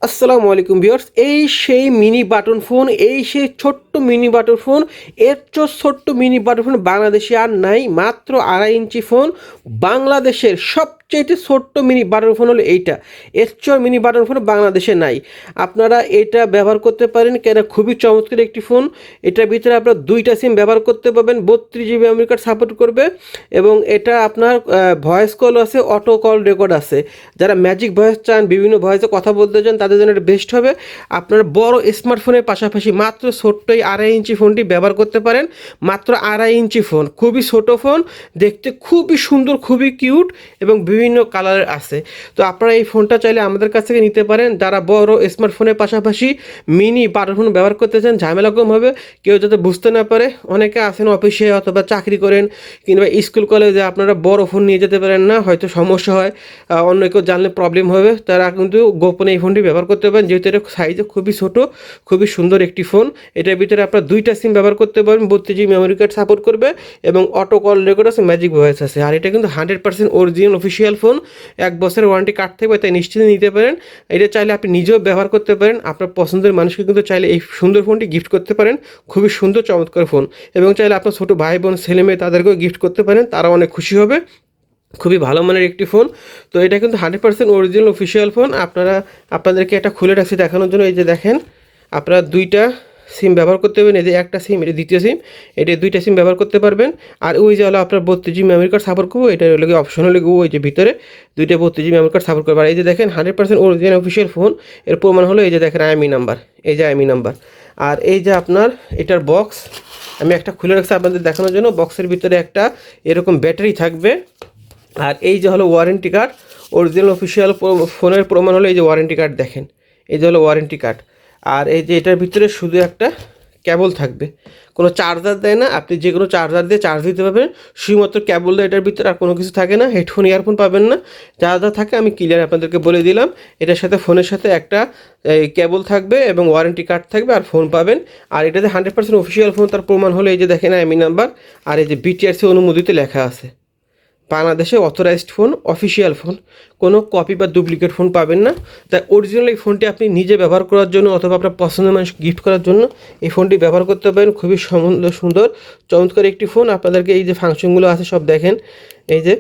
আসসালামু আলাইকুম ভিউয়ার্স, এই সেই মিনি বাটন ফোন, এই সেই ছোট্ট মিনি বাটন ফোন। এর চেয়ে ছোট্ট মিনি বাটন ফোন বাংলাদেশে আর নাই। মাত্র 2.5 ইঞ্চি ফোন। বাংলাদেশের সবচেয়ে ছোট্ট মিনি বাটন ফোন হলো এইটা। এর চেয়ে মিনি বাটন ফোন বাংলাদেশে নাই। আপনারা এটা ব্যবহার করতে পারেন, কেন খুবই চমৎকার একটি ফোন। এটার ভিতরে আপনার 2টা সিম ব্যবহার করতে পারবেন, 32 GB মেমরি কার্ড সাপোর্ট করবে এবং এটা আপনার ভয়েস কল আছে, অটো কল রেকর্ড আছে। যারা ম্যাজিক ভয়েস চান, বিভিন্ন ভয়েসে কথা বলতে চান, তাদের জন্য এটা বেস্ট হবে। আপনারা বড় স্মার্টফোনের পাশাপাশি মাত্র ছোট্ট এই 2.5 ইঞ্চি ফোনটি ব্যবহার করতে পারেন। মাত্র 2.5 ইঞ্চি ফোন, খুবই ছোট ফোন, দেখতে খুবই সুন্দর, খুবই কিউট এবং বিভিন্ন কালারের আছে। তো আপনারা এই ফোনটা চাইলে আমাদের কাছ থেকে নিতে পারেন। যারা বড় স্মার্টফোনের পাশাপাশি মিনি বাটন ফোন ব্যবহার করতে চান, ঝামেলা কম হবে, কেউ যাতে বুঝতে না পারে। অনেকে আছেন অফিসে অথবা চাকরি করেন কিংবা স্কুল কলেজে, আপনারা বড় ফোন নিয়ে যেতে পারেন না, হয়তো সমস্যা হয়, অন্য কেউ জানলে প্রবলেম হবে, তারা কিন্তু গোপনে এই ফোনটি ব্যবহার করতে পারেন। যেহেতু এটা সাইজে খুবই ছোট, খুবই সুন্দর একটি ফোন। এটার ভিতরে আপনার 2টা সিম ব্যবহার করতে পারবেন, 32 GB মেমোরি কার্ড সাপোর্ট করবে এবং অটো কল রেকর্ড আছে, ম্যাজিক ভয়েস আছে। আর এটা কিন্তু 100% অরিজিনাল অফিসিয়াল ফোন। 1 বছরের ওয়ারেন্টি কার্ড থাকবে, তাই নিশ্চিন্তে নিতে পারেন। এটা চাইলে আপনি নিজেও ব্যবহার করতে পারেন, আপনার পছন্দের মানুষকে কিন্তু চাইলে এই সুন্দর ফোনটি গিফট করতে পারেন। খুবই সুন্দর চমৎকার ফোন, এবং চাইলে আপনার ছোটো ভাই বোন ছেলে মেয়ে তাদেরকেও গিফট করতে পারেন, তারা অনেক খুশি হবে। খুবই ভালো মানের একটি ফোন। তো এটা কিন্তু 100% অরিজিনাল অফিসিয়াল ফোন। আপনাদেরকে এটা খুলে রাখছি দেখানোর জন্য। এই যে দেখেন, আপনারা 2টা সিম ব্যবহার করতে পারবেন। এই যে একটা সিম, এটা দ্বিতীয় সিম, এটা 2টা সিম ব্যবহার করতে পারবেন। আর ওই যে হলো আপনার 32 GB মেমরি কার্ড সাপোর্ট করবো, এটা হলো অপশন হলে ওই যে ভিতরে 2টা 32 GB মেমরি কার্ড সাপোর্ট করবে। আর এই যে দেখেন 100% অরিজিনাল অফিসিয়াল ফোন। এর প্রমাণ হলো এই যে দেখেন আইএমই নাম্বার, এই যে আইএমই নাম্বার। আর এই যে আপনার এটার বক্স আমি একটা খুলে রাখছি আপনাদের দেখানোর জন্য। বক্সের ভিতরে একটা এরকম ব্যাটারি থাকবে। আর এই যে হলো ওয়ারেন্টি কার্ড, অরিজিনাল অফিসিয়াল ফোনের প্রমাণ হলো এই যে ওয়ারেন্টি কার্ড দেখেন, এই যে হলো ওয়ারেন্টি কার্ড। আর এই যে এটার ভিতরে শুধু একটা কেবল থাকবে, কোনো চার্জার দেয় না। আপনি যে কোনো চার্জার দিয়ে চার্জ দিতে পারবেন, শুধুমাত্র কেবল দেয় এটার ভিতরে, আর কোনো কিছু থাকে না। হেডফোন ইয়ারফোন পাবেন না, যা যা থাকে আমি ক্লিয়ার আপনাদেরকে বলে দিলাম। এটার সাথে ফোনের সাথে একটা কেবল থাকবে এবং ওয়ারেন্টি কার্ড থাকবে, আর ফোন পাবেন। আর এটাতে 100% অফিসিয়াল ফোন, তার প্রমাণ হলো এই যে দেখেন আইএমই নাম্বার, আর এই যে বিটিআরসি অনুমোদিত লেখা আছে। বাংলাদেশে অথরাইজড ফোন, অফিসিয়াল ফোন, কোনো কপি বা ডুপ্লিকেট ফোন পাবেন না। তাই অরিজিনাল এই ফোনটি আপনি নিজে ব্যবহার করার জন্য অথবা আপনার পছন্দের মানুষ গিফট করার জন্য এই ফোনটি ব্যবহার করতে পারেন। খুবই সুন্দর চমৎকার একটি ফোন। আপনাদেরকে এই যে ফাংশনগুলো আছে সব দেখেন, এই যে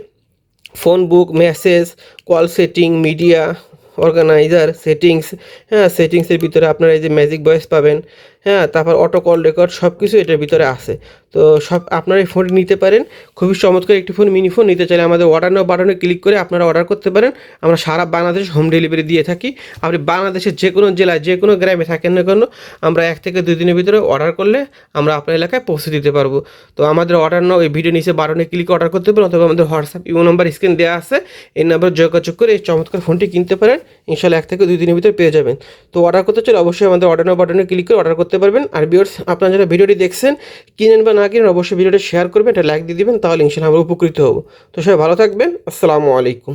phone book, message, call setting, media organiser, settings. হ্যাঁ, সেটিংসের ভিতরে আপনারা এই যে ম্যাজিক ভয়েস পাবেন। হ্যাঁ, তারপর অটো কল রেকর্ড, সব কিছু এটার ভিতরে আছে। তো সব আপনারা এই ফোনটি নিতে পারেন। খুবই চমৎকার একটি ফোন, মিনি ফোন। নিতে চাইলে আমাদের অর্ডার নাও বাটনে ক্লিক করে আপনারা অর্ডার করতে পারেন। আমরা সারা বাংলাদেশ হোম ডেলিভারি দিয়ে থাকি। আপনি বাংলাদেশের যে কোনো জেলায়, যে কোনো গ্রামে থাকেন না কেন, আমরা 1 থেকে 2 দিনের ভিতরে অর্ডার করলে আমরা আপনার এলাকায় পৌঁছে দিতে পারবো। তো আমাদের অর্ডার নাও এই ভিডিও নিচে বাটনে ক্লিক অর্ডার করতে পারেন, অথবা আমাদের হোয়াটসঅ্যাপ ইমো নাম্বার স্ক্রিন দেওয়া আছে, এই নাম্বার যোগাযোগ করে এই চমৎকার ফোনটি কিনতে পারেন। ইনশাল্লাহ 1 থেকে 2 দিনের ভিতরে পেয়ে যাবেন। তো অর্ডার করতে চাইলে অবশ্যই আমাদের অর্ডার নাও বাটনে ক্লিক করে অর্ডার করতে পারবেন। আর ভিউয়ার্স, আপনারা যারা ভিডিওটি দেখছেন, কিনেন বা না কিনেন, অবশ্যই ভিডিওটা শেয়ার করবেন, এটা লাইক দিয়ে দিবেন, তাহলে ইনশাল্লাহ আমরা উপকৃত হব। তো সবাই ভালো থাকবেন। আসসালামু আলাইকুম।